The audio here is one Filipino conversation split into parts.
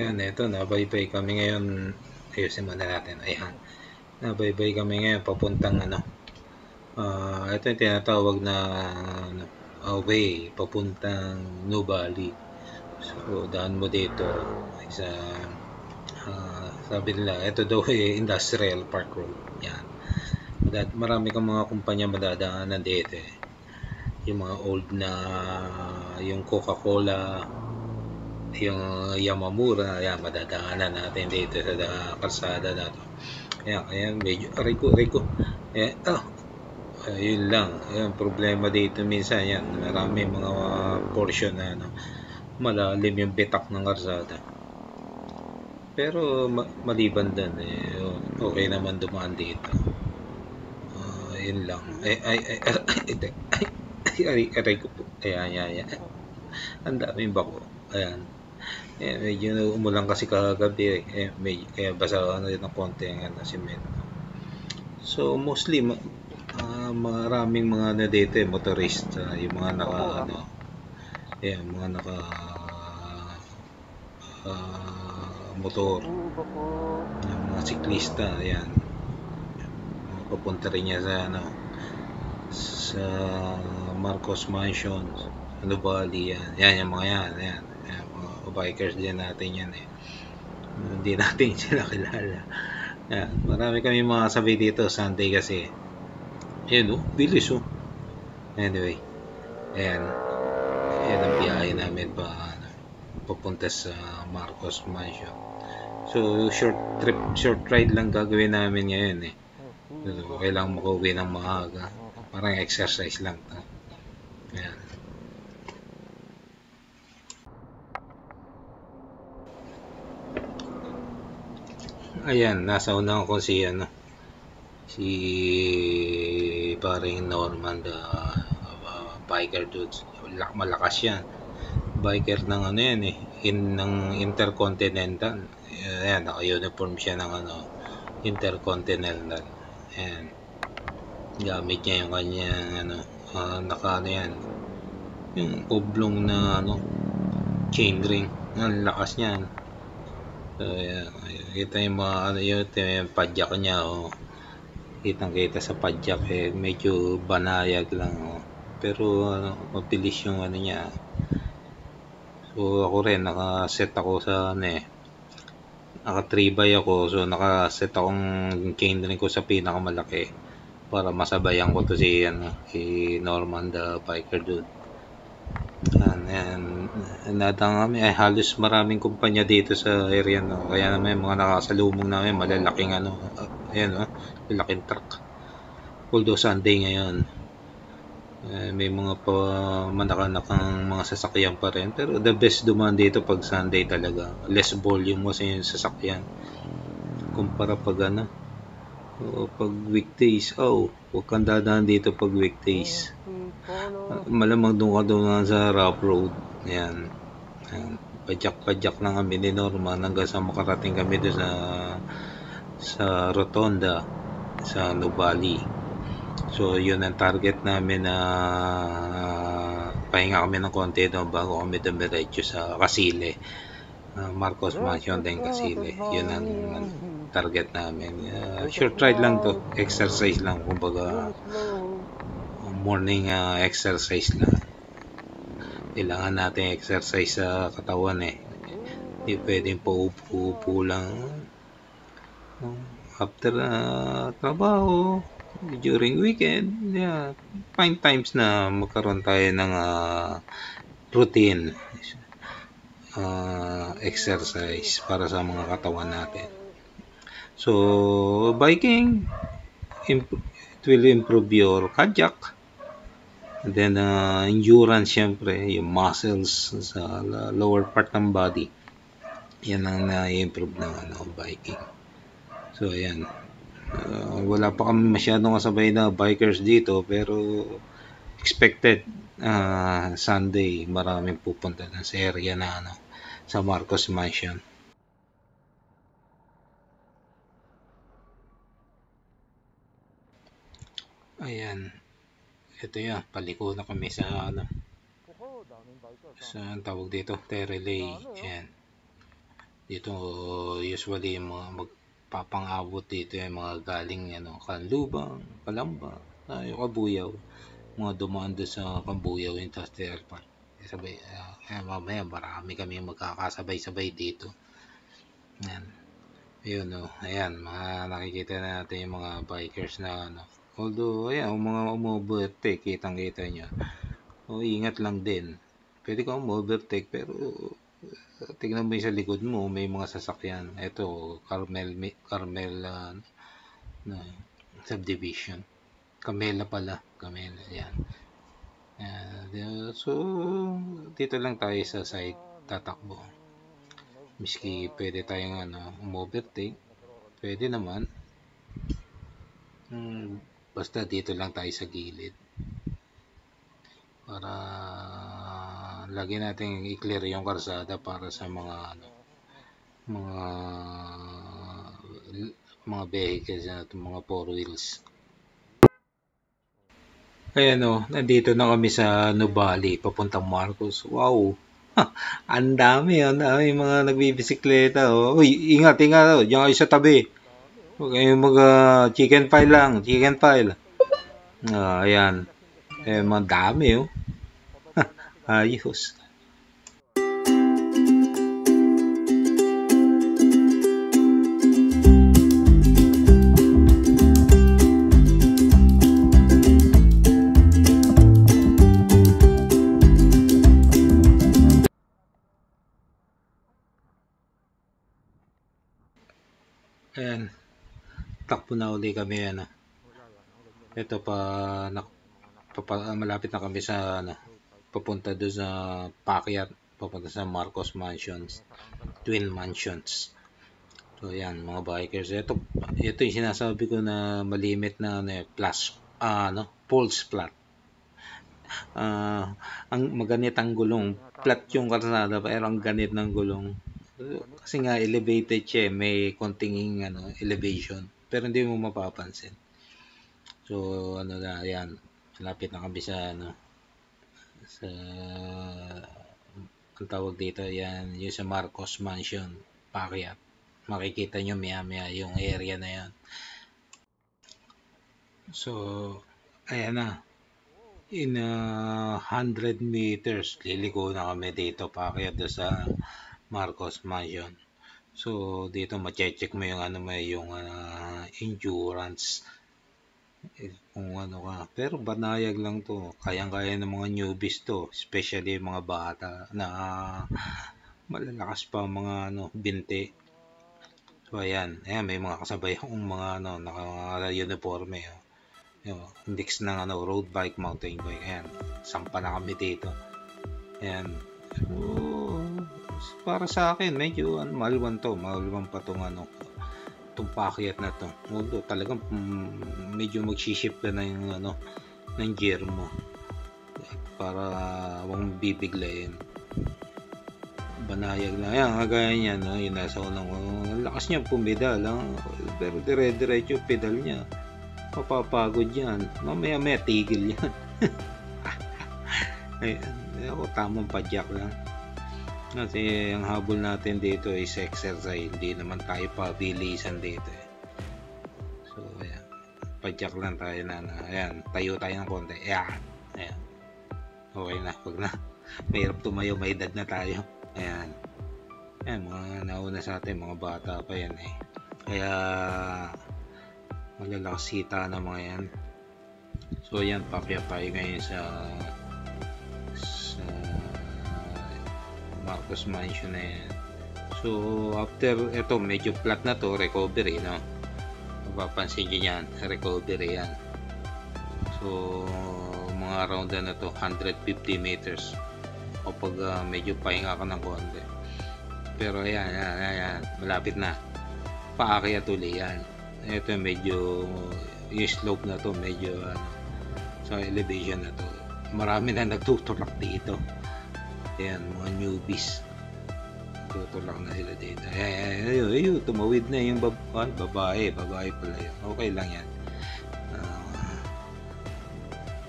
Yan, ito, nabaybay kami ngayon. Ayusin muna natin. Ayan. Nabaybay kami ngayon papuntang ito yung tinatawag na way papuntang Nubali. So, daan mo dito sa sabi nila, ito daw Industrial Park Road. Yan. Marami kang mga kumpanya madadaanan dito eh. Yung mga old na, yung Coca-Cola, yung Yamamura, yan, madadaanan natin dito sa kalsada na to. Ayan, medyo, Rico. Yun lang. Ayan, problema dito minsan, yan, marami mga portion na, malalim yung bitak ng kalsada. Pero, maliban dun, okay naman dumaan dito. Yun lang. Aray ko po. Ayan. Ang daming bako. Ayan. Medyo umulan kasi kagabi kaya basa rin ng konti ang simento. So mostly maraming mga dito motorista, yung mga naka motor, yung mga siklista, ayan. Papunta rin niya sa Marcos Mansion, Nubali, yan yung mga yan. Bikers din natin yan eh. Hindi natin sila kilala. Ayan, marami kami mga sabi dito Sunday kasi. Ayan bilis Anyway, ayan ang biyahe namin papunta sa Marcos Mansion. So short ride lang gagawin namin ngayon eh. So, kailangan makauwi ng maaga. Parang exercise lang to. Ayan. Ayan, nasa unahan ko si paring Norman, biker dudes. Malakas yan. Biker ng yan eh, ng Intercontinental. Ayan, naka-uniform siya ng Intercontinental. Ayan. Gamit niya yung kanyang yan. Yung oblong na chain ring. Ang lakas niyan. So, ayan. Kita yung mga yung padyak niya kitang-kita sa padyak medyo banayag lang pero mabilis yung niya. So ako rin naka-set ako sa naka 3x ako, so naka-set akong chain ring ko sa pinakamalaki para masabayan ko to si Norman the biker dude. Nadang kami halos maraming kumpanya dito sa area kaya naman mga nakasalubong namin malalaking lalaking truck. Although Sunday ngayon may mga manakanakang mga sasakyan pa rin, pero the best dumaan dito pag Sunday talaga. Less volume kasi yung sasakyan kumpara pag pag weekdays. Huwag kang dadaan dito pag weekdays. Malamang doon ka doon sa rough road. Ayan. Padyak lang kami ni Norman hanggang sa makarating kami doon sa Rotonda sa Nubali. So yun ang target namin na pahinga kami ng konti doon bago kami dumiretso sa Casile. Marcos Mansion din Casile. Yun ang target namin. Short ride lang to. Exercise lang. Kumbaga morning exercise lang. Kailangan natin exercise sa katawan eh. Hindi pwedeng paupo lang after trabaho, during weekend. Find times na magkaroon tayo ng routine exercise para sa mga katawan natin. So biking, it will improve your cardiac. And then endurance, syempre, yung muscles sa lower part ng body. Yan ang na-improve ng biking. So ayan. Wala pa kami masyadong kasabay na bikers dito, pero expected Sunday maraming pupunta sa area na sa Marcos Mansion. Ayan. Ito yan, paliko na kami sa sa tawag dito, Terelay. Ayan. Dito usually yung mga magpapang-abot dito yung mga galing Kanlubang, Kalamba, yung Kabuyaw, mga dumaan doon sa Kabuyaw Industrial Park. Sabay, mamaya marami kami magkakasabay-sabay dito. Yan. Ayun, ayan, mga nakikita natin yung mga bikers na although ayan, yung mga umovertake, kitang-kita nyo. Ingat lang din. Pwede kang umovertake pero tignan mo yung sa likod mo, may mga sasakyan. Ito, Carmel na subdivision. Camela pala, Camela, yan. So, dito lang tayo sa side tatakbo. Miski pwede tayong umovertake, pwede naman. Basta dito lang tayo sa gilid. Para lagi natin i-clear yung karsada para sa mga vehicles na mga 4 wheels. Ayan nandito na kami sa Nubali, papuntang Marcos. Wow! Ang dami mga nagbibisikleta. Uy, ingat, diyan kayo sa tabi. Huwag kayong chicken pile lang, chicken pile. Ayan. Mga dami ayos. Ayan, takbo na uli kami ito malapit na kami sa papunta doon sa Pacquiao, papunta sa Marcos Mansions, Twin Mansions. So ayan, mga bikers, ito yung sinasabi ko na malimit na pulse flat. Ang maganit ang gulong, flat yung kalsada pero ang ganit ng gulong. Kasi nga elevated siya, may konting elevation, pero hindi mo mapapansin. So yan, malapit na kami sa sa ang tawag dito, yan yung sa Marcos Mansion, Pacquiao. Makikita nyo maya yung area na yan. So ayan na, in 100 meters liliko na kami dito Pacquiao doon sa Marcos Mansion. So dito ma-check mo yung yung endurance, kung ka. Pero banayag lang to, kayang-kaya ng mga newbies to, especially mga bata na malalakas pa mga binti. So ayan, may mga kasabay akong mga naka-uniforme index ng road bike, mountain bike. Ayan, sampa na kami dito. Ayan. So para sa akin medyo malwan pa tong itong Pacquiao na to. Although talagang medyo magsiship ka na yung ng gear mo para huwag bibiglayin. Banayag na yan, kagaya niyan yung nasa unang lakas niya pumedal pero dire-diretso pedal niya, mapapagod yan, mamaya tigil yan. Ako tamang padyak lang kasi ang habol natin dito is exercise, hindi naman tayo pabilisan dito So ayan, padyak lang tayo ayan, tayo tayo ng konti, ayan, okay na, pag na mahirap tumayo, may edad na tayo. Ayan, mga nauna sa atin, mga bata pa yan kaya malalakas hita na mga yan. So ayan, Pacquiao tayo ngayon sa Marcos Mansion na yan. So after ito, medyo flat na to, recovery mapapansin nyo yan, recovery yan. So mga around na to 150 meters kapag medyo pahinga ka ng konti. Pero ayan, malapit na, paakyat uli yan. Ito medyo yung slope na to, medyo sa elevation na to, marami na nagtutulak dito. Ayan, mga newbies, tutulak na sila dito. Ayun, tumawid na yung babae pala yun. Okay lang yan.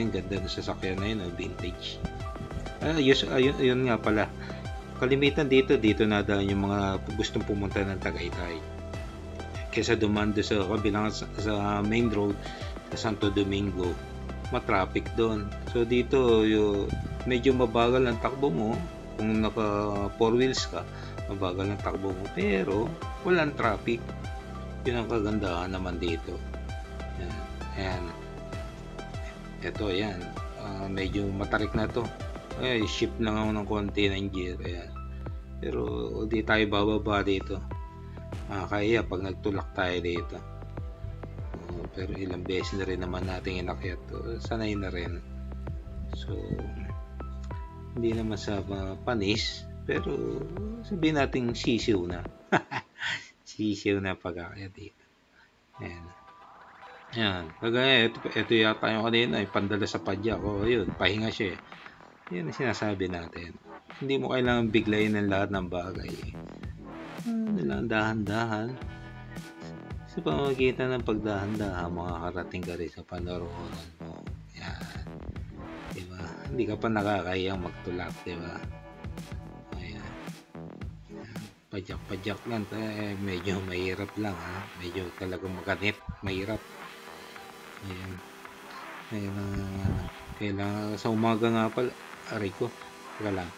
Yung ganda ng sasakyan na yun, vintage. Ayun nga pala, kalimitan dito nadaan yung mga gustong pumunta ng Tagaytay. Kesa dumaan doon sa kabilang sa main road sa Santo Domingo, matraffic doon. So dito medyo mabagal ang takbo mo kung naka 4 wheels ka, mabagal ang takbo mo pero walang traffic. Yun ang kagandahan naman dito. Ayan. Ito, ayan. Medyo matarik na to. Ay, shift lang ako ng konti ng gear. Ayan. Pero di tayo bababa dito. Kaya pag nagtulak tayo dito. Pero ilang beses na rin naman natin inakyat to. Sanay na rin. So, hindi naman sa panis. Pero sabihin natin sisiw na. Sisiw na pag-akyat dito. Ayan. Ayan. Kagaya, ito yata yung kanina, yung pandala sa padyak. Yun, pahinga siya. Yan ang sinasabi natin. Hindi mo kailangan biglayin ng lahat ng bagay. Dahan-dahan. Sa pamamagitan ng pagdahan-dahan, makakarating ka rin sa panaroonan mo. Yan. Diba? Hindi ka pa nakakayang magtulak, diba? Ayan. Padyak-padyak lang. Medyo mahirap lang, ha? Medyo talagang maganit. Mahirap. Ayan. Kailangan sa umaga nga pala. Aray ko. Teka lang.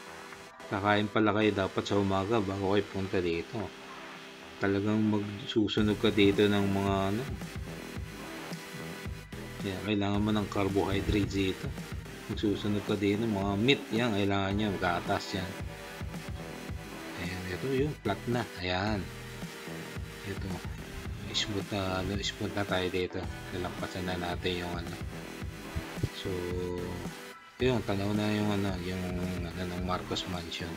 Kakain pala kayo dapat sa umaga bago kayo punta dito. Talagang magsusunog ka dito ng mga ano. Kaya kailangan mo ng carbohydrates dito. Magsusunog ka dito mga meat yan. Kailangan nyo. Gatas yan. Ayan. Ito yung flat na. Ayan. Ito. Smooth na tayo dito. Nalampasan na natin yung ano. So, yun, tanaw na yung ng Marcos Mansion.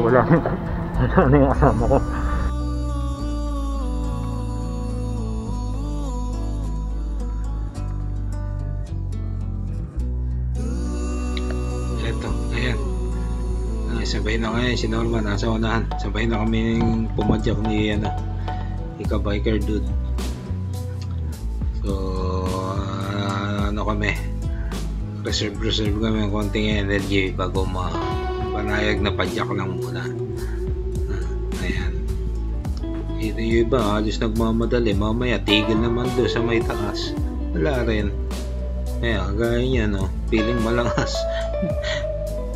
Wala na yung asama ko. Eto, ayan. sabay na kami si Norman nasa unahan, sabay na kami pumadyak ni Ika-biker dude. So ano kami, reserve kami ng konting energy bago panayag na padyak lang muna. Ayan, ito yung iba halos nagmamadali, mamaya tigil naman doon sa may taas, wala rin. Kaya gaya niya, no, feeling malakas.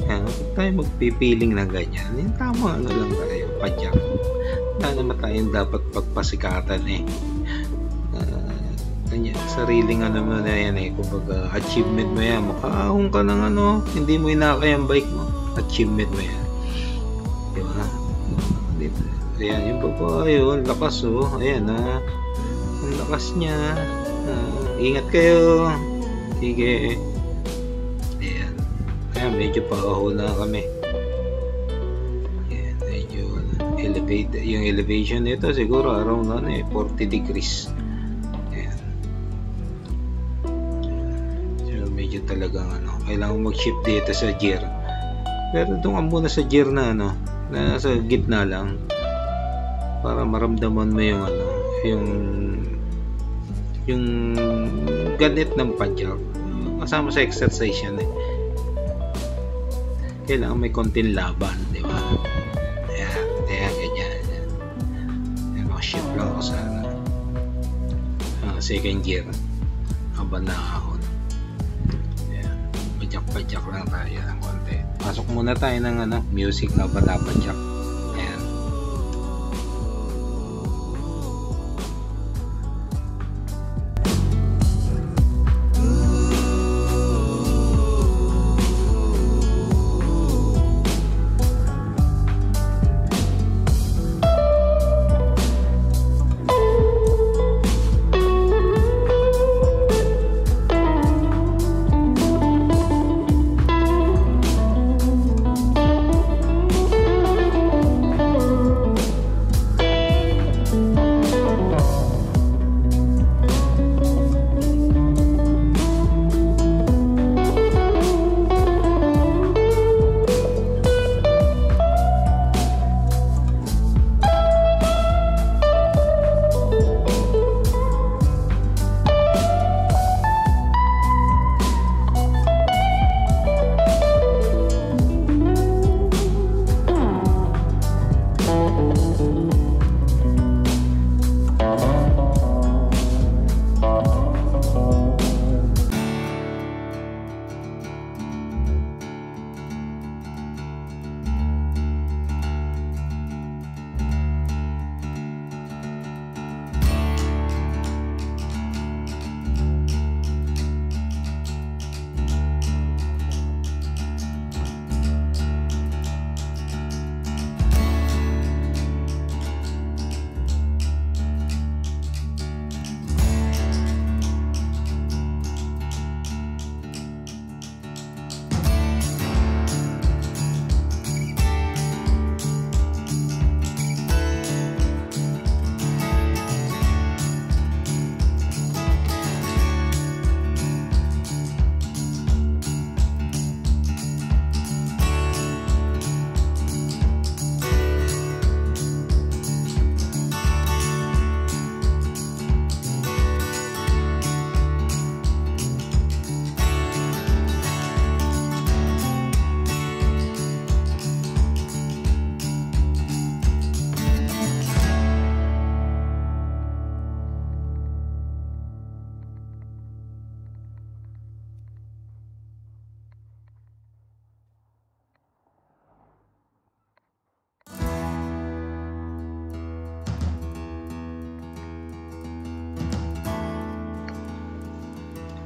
Kaya tayo magpipiling na ganyan, yung tama ano lang tayo, padyak. Wala naman tayong dapat pagpasikatan kanya sariling ano mo na yan kumbaga achievement mo yan, makaahon ka ng hindi mo inakay ang bike mo, achievement mo yan, diba? Ayan yung babae, ang lakas ayan ang lakas niya, ingat kayo, sige. Ayan, medyo paahon na kami. Ayan, medyo elevated. Yung elevation nito siguro around 40 degrees. Ayan. So, medyo talagang kailangan mag-shift dito sa gear. Pero doon ka muna sa gear na nasa gitna lang para maramdaman mo yung ganit ng padyak. Kasama sa exercise yan kailangan may konting laban, di ba? Ayan, ganyan. Ayan, shift lang ako sa second gear habang naahon. Ayan, padyak lang tayo ng konti. Pasok muna tayo ng music na padyak. Ayan.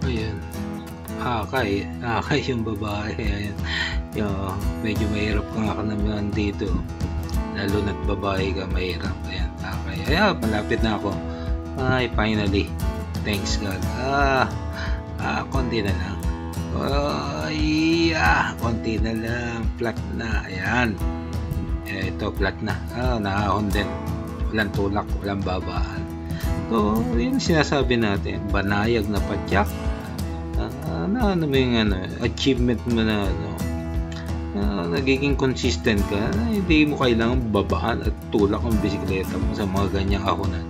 Ayan, akay yung babae. Ayan. Medyo mahirap ka naman dito, lalo na't babae ka, mahirap. Ayan, akay. Ayan, malapit na ako. Ay, finally, thanks God. Konti na lang. Konti na lang, flat na. Ayan, ito flat na. Naahon din, walang tulak, walang babaan. So, yun sinasabi natin, banayag na padyak. Ano mo yung achievement mo na nagiging consistent ka, hindi mo kailangan babaan at tulak ang bisikleta mo sa mga ganyang ahonan.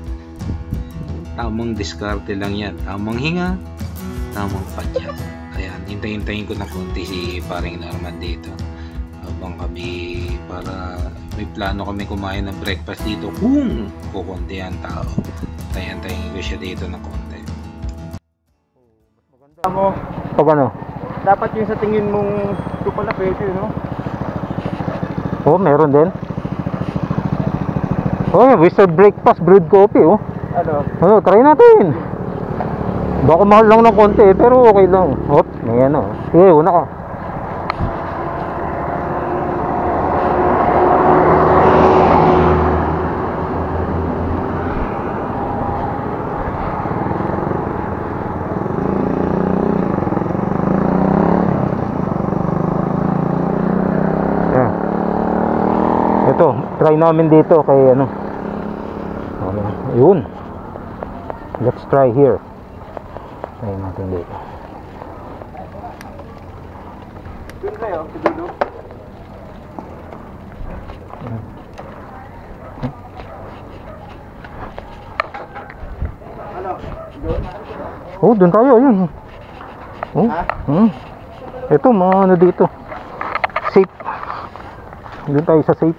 Tamang diskarte lang yan, tamang hinga, tamang padyak. Ayan, hintay-hintayin ko na konti si paring Norman dito habang kami, para may plano kami kumain ng breakfast dito kung kukunti ang tao. Hintay-hintayin ko siya dito ng konti. Mo, Pag ano? dapat yung sa tingin mong ito pala pwede, no? Oh, meron din. Oh, wizard breakfast brewed coffee, oh. Ano? Ano, try natin. Baka mahal lang ng konti, pero okay lang. Hop, may ano. Sige, una ka. Ayan. Ito, try namin dito kay ano. Okay, yun. Let's try here. Try natin dito. Doon kayo, si Dudu. Ano? Doon? Oh, doon tayo, ayun. Oh. Ha? Ito, mga ano dito. Safe. Doon tayo sa safe.